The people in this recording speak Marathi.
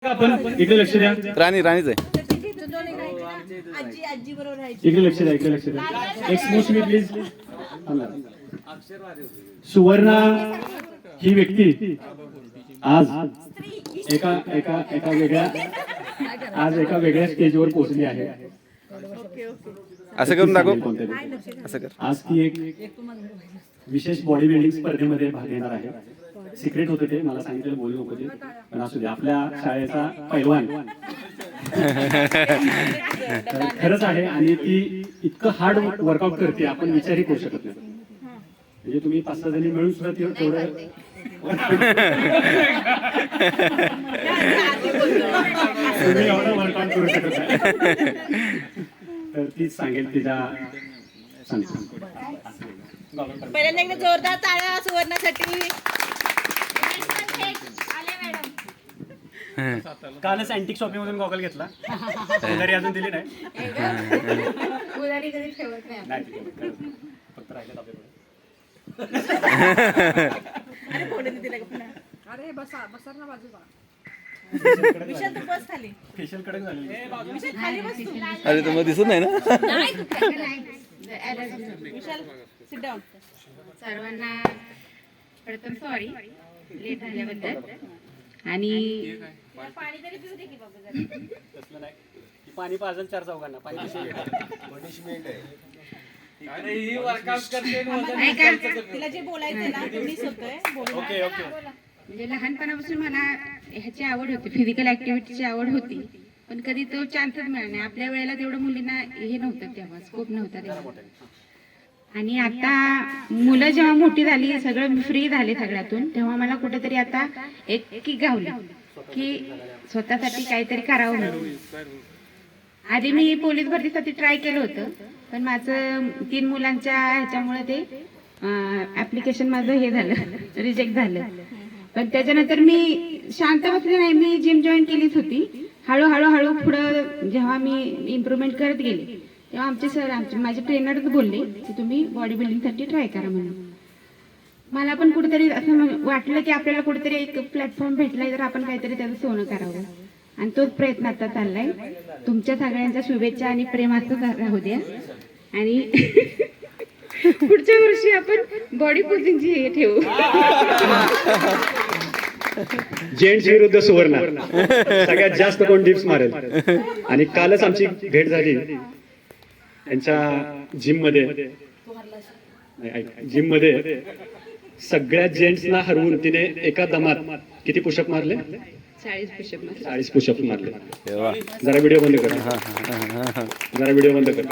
आपण इकडे लक्ष द्या. राणीच आहे. इकडे लक्ष द्या, इकडे लक्ष द्या. Excuse me please. सुवर्णा ही व्यक्ती आज एका वेगळ्या स्टेजवर पोहोचली आहे. असं करून दाखव. असं कर. आज ती एक विशेष बॉडी बिल्डिंग स्पर्धेमध्ये भाग घेणार आहे. सिक्रेट होतं ते, मला सांगितलं बोलू नको ते, पण असू दे. आपल्या शाळेचा पैलवान खरंच आहे आणि ती इतकं हार्ड वर्कआउट करते, आपण विचारही करू शकत नाही. म्हणजे तुम्ही 5-6 जणी मिळून सुद्धा तेवढं तुम्ही एवढं वर्कआउट करू शकत नाही. तर तीच सांगेल तिच्या सांगतो. पहिल्यांदा एकदा जोरदार टाळ्या सुवर्णासाठी. कालच अँटिक शॉपिंग मधून गॉगल घेतला, घरी अजून दिली नाही. फक्त राहिलं आपल्याकडे. अरे बसा बसा ना बाजूला. विशाल तू बस खाली. फेशियल कडक झाली. विशाल खाली बस तू. अरे तुम्हाला दिसत नाही ना. विशाल सिट डाऊन. सर्वांना प्रथम सॉरी लेट झाल्याबद्दल. आणि पाणी तरी पिऊ दे की बाबा जरा. तसलं नाही, पाणी पाजन 4 चौघांना पाणी कशी तिला जे बोलायचं ना ते मिस होतंय. Okay okay. म्हणजे लहानपणापासून मला ह्याची आवड होती, फिजिकल ऍक्टिव्हिटीची आवड होती, पण कधी तो चान्सच मिळाला नाही. आपल्या वेळेला तेवढं मुलींना हे नव्हतं, तेव्हा स्कोप नव्हता तेव्हा. आणि आता मुलं जेव्हा मोठी झाली, सगळं फ्री झाले सगळ्यातून, तेव्हा मला कुठेतरी आता एक की गावली की स्वतःसाठी काहीतरी करावं म्हणून. आधी मी पोलीस भरतीसाठी ट्राय केलं होतं, पण माझं 3 मुलांच्या ह्याच्यामुळे ते ऍप्लिकेशन माझं हे झालं, रिजेक्ट झालं. पण त्याच्यानंतर मी शांत बसले नाही. मी जिम जॉईन केलीच होती. हळूहळू पुढं जेव्हा मी इम्प्रूव्हमेंट करत गेले, तेव्हा माझे ट्रेनरच बोलले की तुम्ही बॉडी बिल्डिंगसाठी ट्राय करा म्हणून. मला पण कुठेतरी असं वाटलं की आपल्याला कुठेतरी एक प्लॅटफॉर्म भेटलाय, तर आपण काहीतरी त्याचं सोनं करावं. आणि तोच प्रयत्न आता चाललाय. तुमच्या सगळ्यांच्या शुभेच्छा आणि प्रेम असंच राहू द्या. आणि पुढच्या वर्षी आपण बॉडी पोजिंगची हे ठेवू. जेंट्स विरुद्ध सुवर्णा, सगळ्यात जास्त कोण डिप्स मारेल. आणि कालच आमची भेट झाली त्यांच्या जिम मध्ये. सगळ्या जेंट्सना हरवून तिने एका दमात किती पुशअप मारले? 40 पुशअप मारले. जरा व्हिडिओ बंद कर.